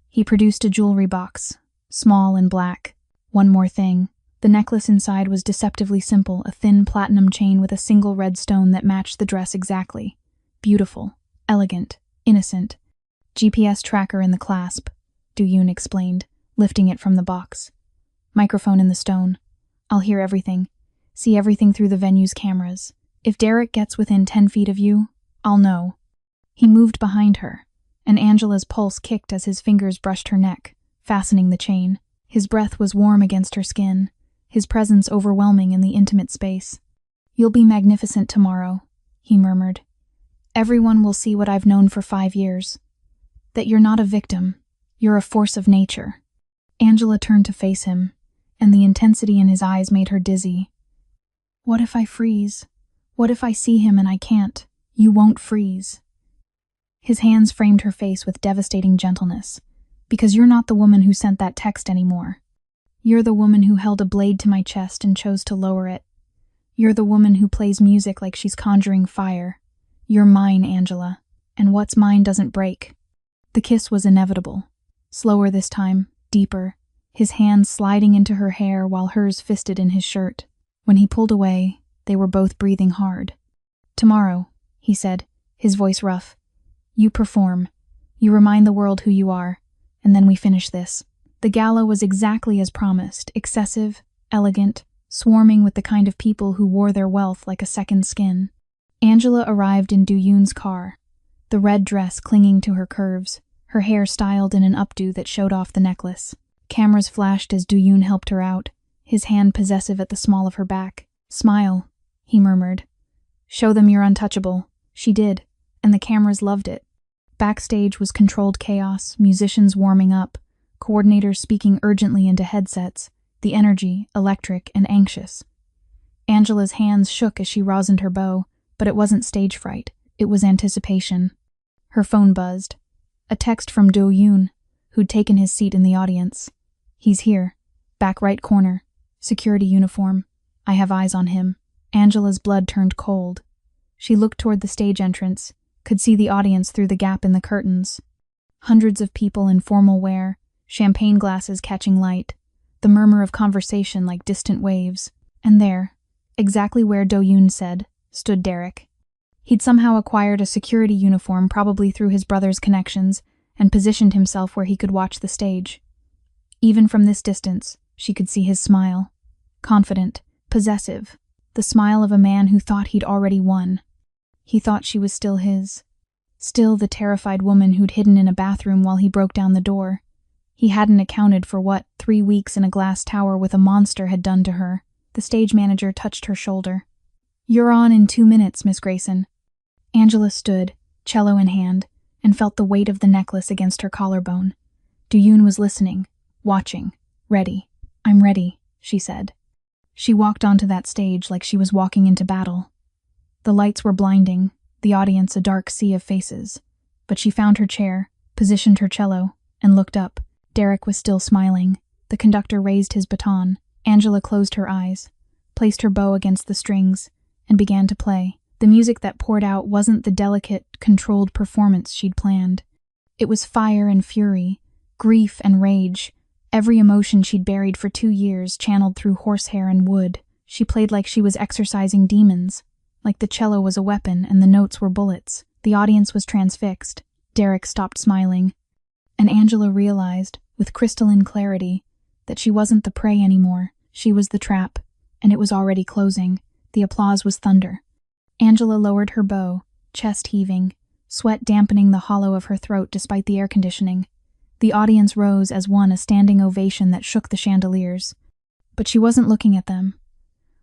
He produced a jewelry box, small and black. One more thing. The necklace inside was deceptively simple, a thin platinum chain with a single red stone that matched the dress exactly. Beautiful, elegant, innocent. GPS tracker in the clasp, Do-yoon explained, lifting it from the box. Microphone in the stone. I'll hear everything, see everything through the venue's cameras. If Derek gets within 10 feet of you, I'll know. He moved behind her, and Angela's pulse kicked as his fingers brushed her neck, fastening the chain. His breath was warm against her skin, his presence overwhelming in the intimate space. You'll be magnificent tomorrow, he murmured. Everyone will see what I've known for 5 years. That you're not a victim, you're a force of nature. Angela turned to face him, and the intensity in his eyes made her dizzy. What if I freeze? What if I see him and I can't? You won't freeze. His hands framed her face with devastating gentleness. Because you're not the woman who sent that text anymore. You're the woman who held a blade to my chest and chose to lower it. You're the woman who plays music like she's conjuring fire. You're mine, Angela, and what's mine doesn't break. The kiss was inevitable. Slower this time, deeper, his hands sliding into her hair while hers fisted in his shirt. When he pulled away, they were both breathing hard. Tomorrow, he said, his voice rough. You perform. You remind the world who you are, and then we finish this. The gala was exactly as promised, excessive, elegant, swarming with the kind of people who wore their wealth like a second skin. Angela arrived in Do-yoon's car, the red dress clinging to her curves, her hair styled in an updo that showed off the necklace. Cameras flashed as Do-yoon helped her out, his hand possessive at the small of her back. Smile, he murmured. Show them you're untouchable. She did, and the cameras loved it. Backstage was controlled chaos, musicians warming up, coordinators speaking urgently into headsets, the energy, electric and anxious. Angela's hands shook as she rosined her bow, but it wasn't stage fright, it was anticipation. Her phone buzzed. A text from Do-yoon, who'd taken his seat in the audience. He's here. Back right corner. Security uniform. I have eyes on him. Angela's blood turned cold. She looked toward the stage entrance, could see the audience through the gap in the curtains. Hundreds of people in formal wear, champagne glasses catching light, the murmur of conversation like distant waves. And there, exactly where Do-yoon said, stood Derek. He'd somehow acquired a security uniform, probably through his brother's connections, and positioned himself where he could watch the stage. Even from this distance, she could see his smile. Confident, possessive, the smile of a man who thought he'd already won. He thought she was still his. Still the terrified woman who'd hidden in a bathroom while he broke down the door. He hadn't accounted for what 3 weeks in a glass tower with a monster had done to her. The stage manager touched her shoulder. You're on in 2 minutes, Miss Grayson. Angela stood, cello in hand, and felt the weight of the necklace against her collarbone. Do-yoon was listening, watching, ready. I'm ready, she said. She walked onto that stage like she was walking into battle. The lights were blinding, the audience a dark sea of faces. But she found her chair, positioned her cello, and looked up. Derek was still smiling. The conductor raised his baton. Angela closed her eyes, placed her bow against the strings, and began to play. The music that poured out wasn't the delicate, controlled performance she'd planned. It was fire and fury, grief and rage, every emotion she'd buried for 2 years channeled through horsehair and wood. She played like she was exorcising demons, like the cello was a weapon and the notes were bullets. The audience was transfixed. Derek stopped smiling, and Angela realized, with crystalline clarity, that she wasn't the prey anymore. She was the trap, and it was already closing. The applause was thunder. Angela lowered her bow, chest heaving, sweat dampening the hollow of her throat despite the air conditioning. The audience rose as one, a standing ovation that shook the chandeliers. But she wasn't looking at them.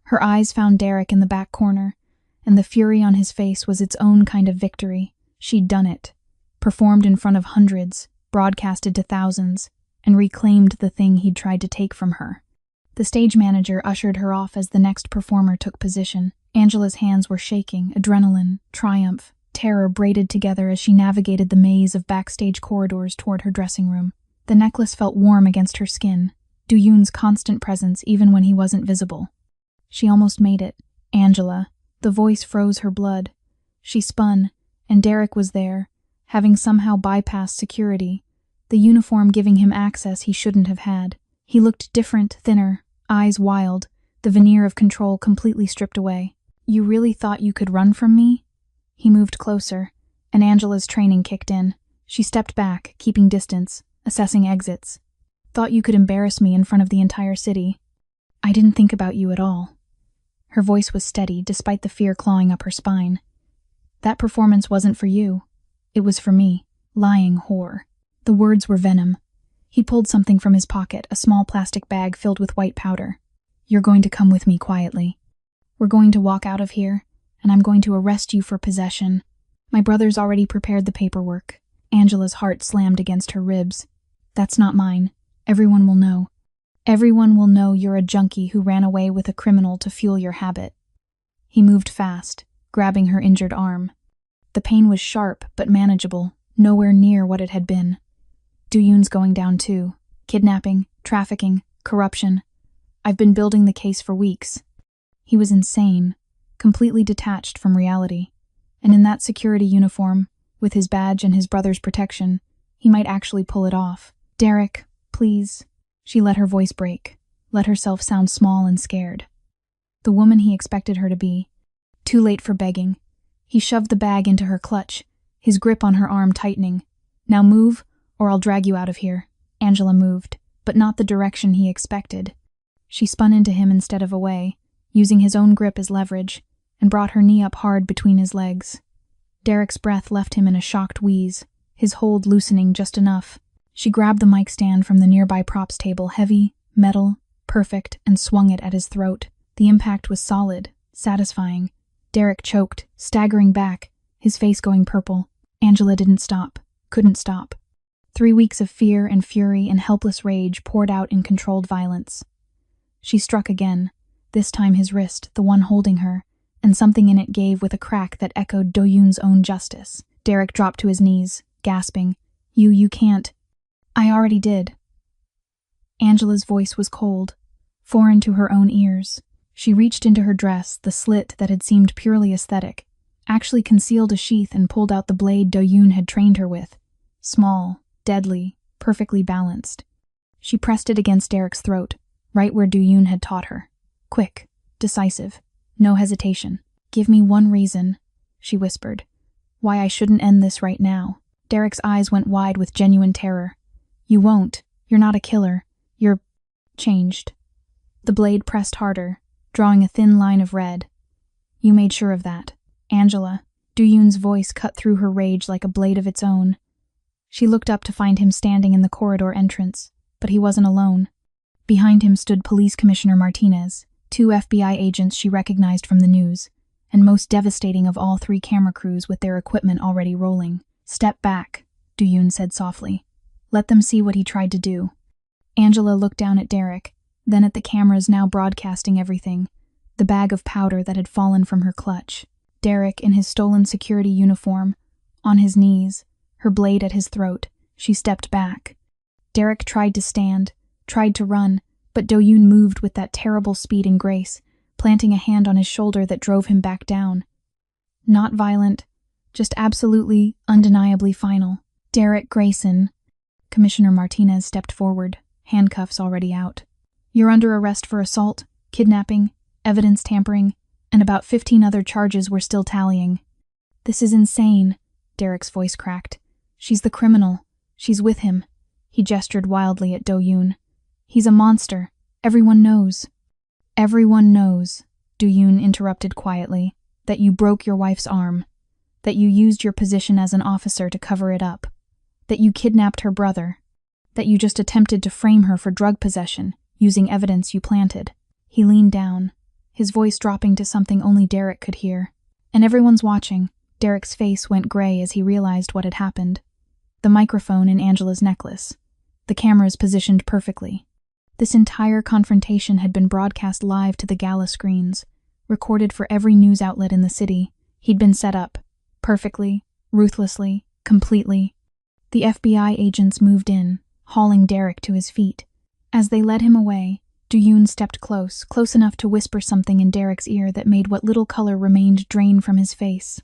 Her eyes found Derek in the back corner, and the fury on his face was its own kind of victory. She'd done it, performed in front of hundreds, broadcasted to thousands, and reclaimed the thing he'd tried to take from her. The stage manager ushered her off as the next performer took position. Angela's hands were shaking, adrenaline, triumph, terror braided together as she navigated the maze of backstage corridors toward her dressing room. The necklace felt warm against her skin, Do-yoon's constant presence even when he wasn't visible. She almost made it. Angela. The voice froze her blood. She spun, and Derek was there, having somehow bypassed security, the uniform giving him access he shouldn't have had. He looked different, thinner, eyes wild, the veneer of control completely stripped away. You really thought you could run from me? He moved closer, and Angela's training kicked in. She stepped back, keeping distance, assessing exits. Thought you could embarrass me in front of the entire city. I didn't think about you at all. Her voice was steady, despite the fear clawing up her spine. That performance wasn't for you. It was for me. Lying whore. The words were venom. He pulled something from his pocket, a small plastic bag filled with white powder. You're going to come with me quietly. We're going to walk out of here, and I'm going to arrest you for possession. My brother's already prepared the paperwork. Angela's heart slammed against her ribs. That's not mine. Everyone will know. Everyone will know you're a junkie who ran away with a criminal to fuel your habit. He moved fast, grabbing her injured arm. The pain was sharp but manageable, nowhere near what it had been. Do-yoon's going down too. Kidnapping, trafficking, corruption. I've been building the case for weeks. He was insane, completely detached from reality. And in that security uniform, with his badge and his brother's protection, he might actually pull it off. Derek, please. She let her voice break, let herself sound small and scared. The woman he expected her to be. Too late for begging. He shoved the bag into her clutch, his grip on her arm tightening. Now move, or I'll drag you out of here. Angela moved, but not the direction he expected. She spun into him instead of away, using his own grip as leverage, and brought her knee up hard between his legs. Derek's breath left him in a shocked wheeze, his hold loosening just enough. She grabbed the mic stand from the nearby props table, heavy, metal, perfect, and swung it at his throat. The impact was solid, satisfying. Derek choked, staggering back, his face going purple. Angela didn't stop, couldn't stop. 3 weeks of fear and fury and helpless rage poured out in controlled violence. She struck again, this time his wrist, the one holding her, and something in it gave with a crack that echoed Do-yoon's own justice. Derek dropped to his knees, gasping, You can't. I already did. Angela's voice was cold, foreign to her own ears. She reached into her dress, the slit that had seemed purely aesthetic, actually concealed a sheath and pulled out the blade Do-yoon had trained her with. Small, deadly, perfectly balanced. She pressed it against Derek's throat, right where Do-yoon had taught her. Quick, decisive, no hesitation. Give me one reason, she whispered, why I shouldn't end this right now. Derek's eyes went wide with genuine terror. You won't. You're not a killer. You're changed. The blade pressed harder, drawing a thin line of red. You made sure of that. Angela, Do-yoon's voice cut through her rage like a blade of its own. She looked up to find him standing in the corridor entrance, but he wasn't alone. Behind him stood Police Commissioner Martinez, 2 FBI agents she recognized from the news, and most devastating of all 3 camera crews with their equipment already rolling. Step back, Do-yoon said softly. Let them see what he tried to do. Angela looked down at Derek, then at the cameras now broadcasting everything, the bag of powder that had fallen from her clutch. Derek in his stolen security uniform, on his knees, her blade at his throat. She stepped back. Derek tried to stand, tried to run, but Do-yoon moved with that terrible speed and grace, planting a hand on his shoulder that drove him back down. Not violent, just absolutely, undeniably final. Derek Grayson. Commissioner Martinez stepped forward, handcuffs already out. You're under arrest for assault, kidnapping, evidence tampering, and about 15 other charges we're still tallying. This is insane, Derek's voice cracked. She's the criminal. She's with him. He gestured wildly at Do-yoon. He's a monster. Everyone knows. Everyone knows, Do-yoon interrupted quietly, that you broke your wife's arm, that you used your position as an officer to cover it up, that you kidnapped her brother, that you just attempted to frame her for drug possession, using evidence you planted. He leaned down, his voice dropping to something only Derek could hear. And everyone's watching. Derek's face went gray as he realized what had happened. The microphone in Angela's necklace. The cameras positioned perfectly. This entire confrontation had been broadcast live to the gala screens, recorded for every news outlet in the city. He'd been set up, perfectly, ruthlessly, completely. The FBI agents moved in, hauling Derek to his feet. As they led him away, Do-yoon stepped close enough to whisper something in Derek's ear that made what little color remained drain from his face.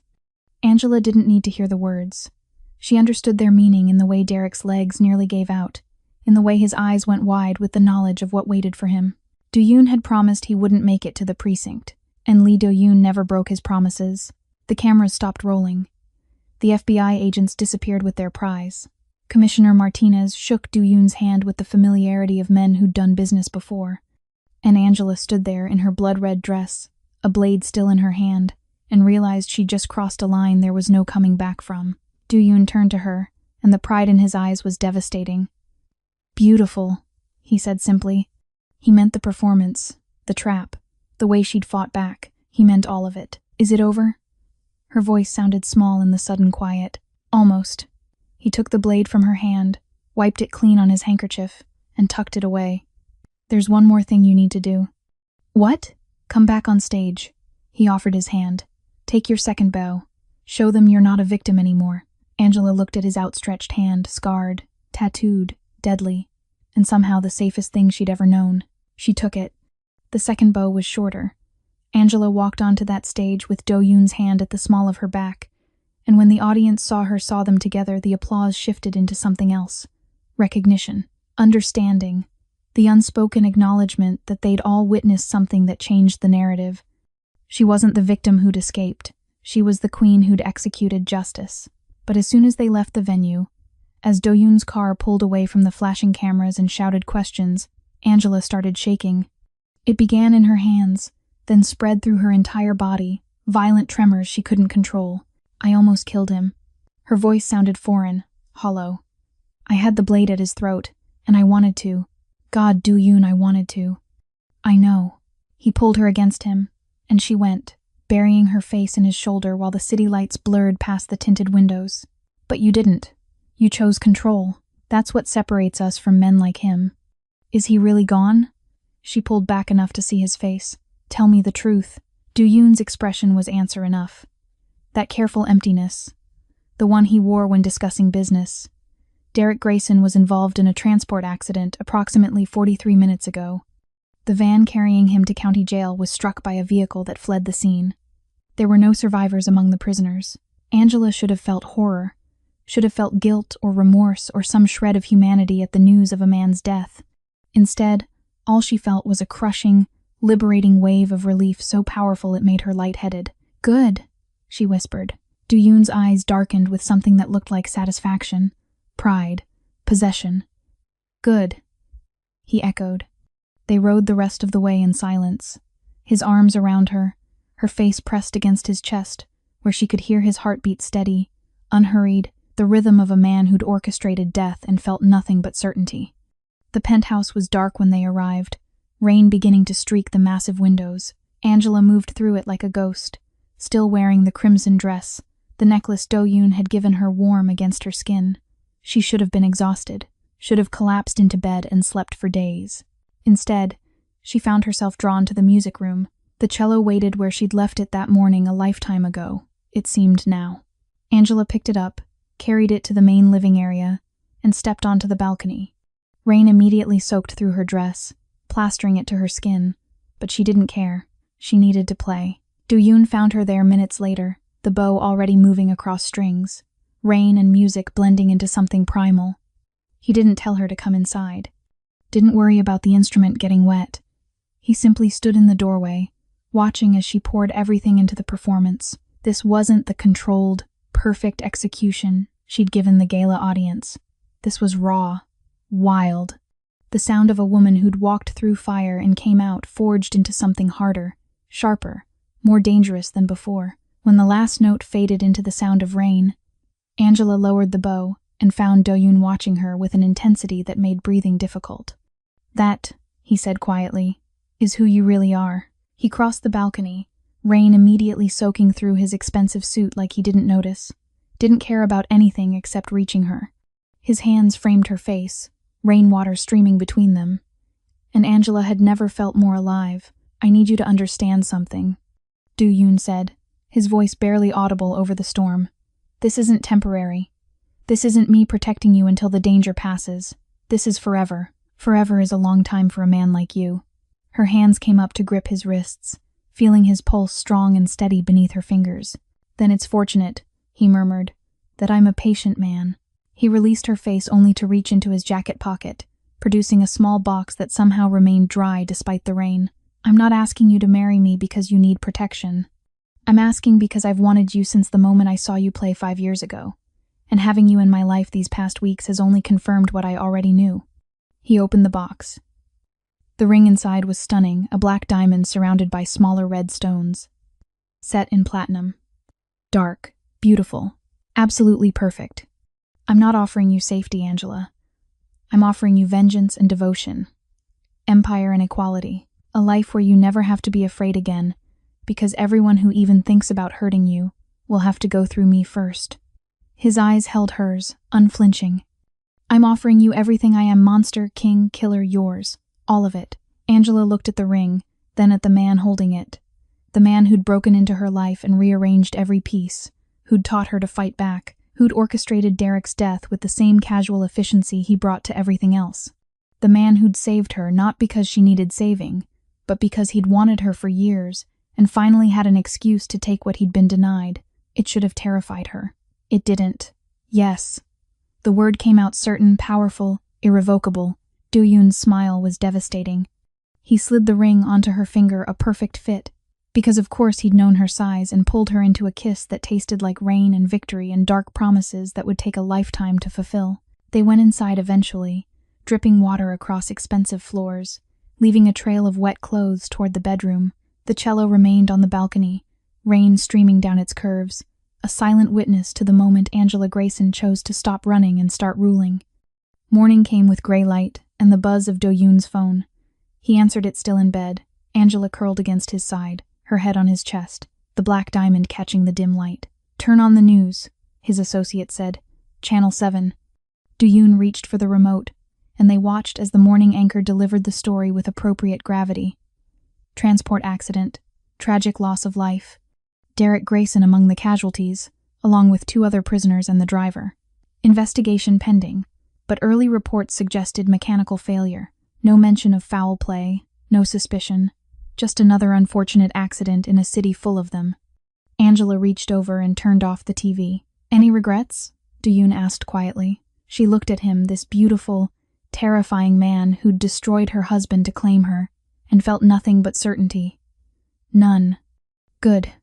Angela didn't need to hear the words. She understood their meaning in the way Derek's legs nearly gave out, in the way his eyes went wide with the knowledge of what waited for him. Do-yoon had promised he wouldn't make it to the precinct, and Lee Do-yoon never broke his promises. The cameras stopped rolling. The FBI agents disappeared with their prize. Commissioner Martinez shook Do-yoon's hand with the familiarity of men who'd done business before. And Angela stood there in her blood-red dress, a blade still in her hand, and realized she'd just crossed a line there was no coming back from. Do-yoon turned to her, and the pride in his eyes was devastating. Beautiful, he said simply. He meant the performance, the trap, the way she'd fought back. He meant all of it. Is it over? Her voice sounded small in the sudden quiet. Almost. He took the blade from her hand, wiped it clean on his handkerchief, and tucked it away. There's one more thing you need to do. What? Come back on stage. He offered his hand. Take your second bow. Show them you're not a victim anymore. Angela looked at his outstretched hand, scarred, tattooed, deadly, and somehow the safest thing she'd ever known. She took it. The second bow was shorter. Angela walked onto that stage with Do-yoon's hand at the small of her back, and when the audience saw them together, the applause shifted into something else. Recognition. Understanding. The unspoken acknowledgement that they'd all witnessed something that changed the narrative. She wasn't the victim who'd escaped. She was the queen who'd executed justice. But as soon as they left the venue, as Do-yoon's car pulled away from the flashing cameras and shouted questions, Angela started shaking. It began in her hands, then spread through her entire body, violent tremors she couldn't control. I almost killed him. Her voice sounded foreign, hollow. I had the blade at his throat, and I wanted to. God, Do-yoon, I wanted to. I know. He pulled her against him, and she went, burying her face in his shoulder while the city lights blurred past the tinted windows. But you didn't. You chose control. That's what separates us from men like him. Is he really gone? She pulled back enough to see his face. Tell me the truth. Do-yoon's expression was answer enough. That careful emptiness. The one he wore when discussing business. Derek Grayson was involved in a transport accident approximately 43 minutes ago. The van carrying him to county jail was struck by a vehicle that fled the scene. There were no survivors among the prisoners. Angela should have felt horror, should have felt guilt or remorse or some shred of humanity at the news of a man's death. Instead, all she felt was a crushing, liberating wave of relief so powerful it made her lightheaded. Good, she whispered. Do-yoon's eyes darkened with something that looked like satisfaction, pride, possession. Good, he echoed. They rode the rest of the way in silence, his arms around her, her face pressed against his chest, where she could hear his heartbeat steady, unhurried, the rhythm of a man who'd orchestrated death and felt nothing but certainty. The penthouse was dark when they arrived, rain beginning to streak the massive windows. Angela moved through it like a ghost, still wearing the crimson dress, the necklace Do-yoon had given her warm against her skin. She should have been exhausted, should have collapsed into bed and slept for days. Instead, she found herself drawn to the music room. The cello waited where she'd left it that morning a lifetime ago, it seemed now. Angela picked it up, carried it to the main living area, and stepped onto the balcony. Rain immediately soaked through her dress, plastering it to her skin, but she didn't care. She needed to play. Do-yoon found her there minutes later, the bow already moving across strings, rain and music blending into something primal. He didn't tell her to come inside. Didn't worry about the instrument getting wet. He simply stood in the doorway, watching as she poured everything into the performance. This wasn't the controlled, perfect execution she'd given the gala audience. This was raw, wild. The sound of a woman who'd walked through fire and came out forged into something harder, sharper, more dangerous than before. When the last note faded into the sound of rain, Angela lowered the bow and found Do-yoon watching her with an intensity that made breathing difficult. That, he said quietly, is who you really are. He crossed the balcony, rain immediately soaking through his expensive suit like he didn't notice, didn't care about anything except reaching her. His hands framed her face, rainwater streaming between them. And Angela had never felt more alive. I need you to understand something, Do-yoon said, his voice barely audible over the storm. This isn't temporary. This isn't me protecting you until the danger passes. This is forever. Forever is a long time for a man like you. Her hands came up to grip his wrists, feeling his pulse strong and steady beneath her fingers. Then it's fortunate, he murmured, that I'm a patient man. He released her face only to reach into his jacket pocket, producing a small box that somehow remained dry despite the rain. I'm not asking you to marry me because you need protection. I'm asking because I've wanted you since the moment I saw you play 5 years ago, and having you in my life these past weeks has only confirmed what I already knew. He opened the box. The ring inside was stunning, a black diamond surrounded by smaller red stones. Set in platinum. Dark, beautiful, absolutely perfect. I'm not offering you safety, Angela. I'm offering you vengeance and devotion. Empire and equality. A life where you never have to be afraid again, because everyone who even thinks about hurting you will have to go through me first. His eyes held hers, unflinching. I'm offering you everything I am, monster, king, killer, yours. All of it. Angela looked at the ring, then at the man holding it. The man who'd broken into her life and rearranged every piece, who'd taught her to fight back, who'd orchestrated Derek's death with the same casual efficiency he brought to everything else. The man who'd saved her not because she needed saving, but because he'd wanted her for years and finally had an excuse to take what he'd been denied. It should have terrified her. It didn't. Yes. The word came out certain, powerful, irrevocable. Do-yoon's smile was devastating. He slid the ring onto her finger, a perfect fit, because of course he'd known her size, and pulled her into a kiss that tasted like rain and victory and dark promises that would take a lifetime to fulfill. They went inside eventually, dripping water across expensive floors, leaving a trail of wet clothes toward the bedroom. The cello remained on the balcony, rain streaming down its curves, a silent witness to the moment Angela Grayson chose to stop running and start ruling. Morning came with gray light and the buzz of Do-yoon's phone. He answered it still in bed, Angela curled against his side, her head on his chest, the black diamond catching the dim light. "Turn on the news," his associate said. "Channel 7. Do-yoon reached for the remote, and they watched as the morning anchor delivered the story with appropriate gravity. Transport accident, tragic loss of life. Derek Grayson among the casualties, along with 2 other prisoners and the driver. Investigation pending, but early reports suggested mechanical failure. No mention of foul play, no suspicion, just another unfortunate accident in a city full of them. Angela reached over and turned off the TV. "Any regrets?" Do-yoon asked quietly. She looked at him, this beautiful, terrifying man who'd destroyed her husband to claim her, and felt nothing but certainty. "None." "Good."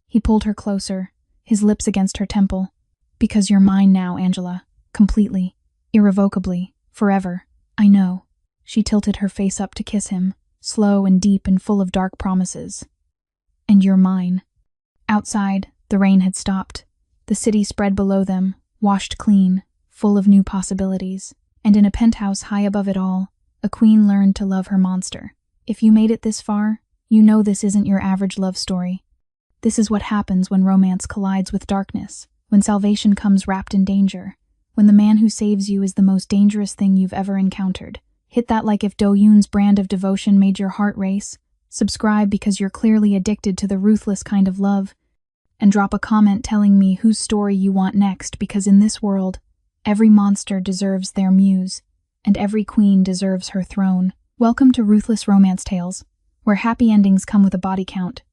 He pulled her closer, his lips against her temple. "Because you're mine now, Angela. Completely. Irrevocably. Forever. I know." She tilted her face up to kiss him, slow and deep and full of dark promises. "And you're mine." Outside, the rain had stopped. The city spread below them, washed clean, full of new possibilities. And in a penthouse high above it all, a queen learned to love her monster. If you made it this far, you know this isn't your average love story. This is what happens when romance collides with darkness, when salvation comes wrapped in danger, when the man who saves you is the most dangerous thing you've ever encountered. Hit that like if Do-yoon's brand of devotion made your heart race. Subscribe because you're clearly addicted to the ruthless kind of love. And drop a comment telling me whose story you want next, because in this world, every monster deserves their muse, and every queen deserves her throne. Welcome to Ruthless Romance Tales, where happy endings come with a body count.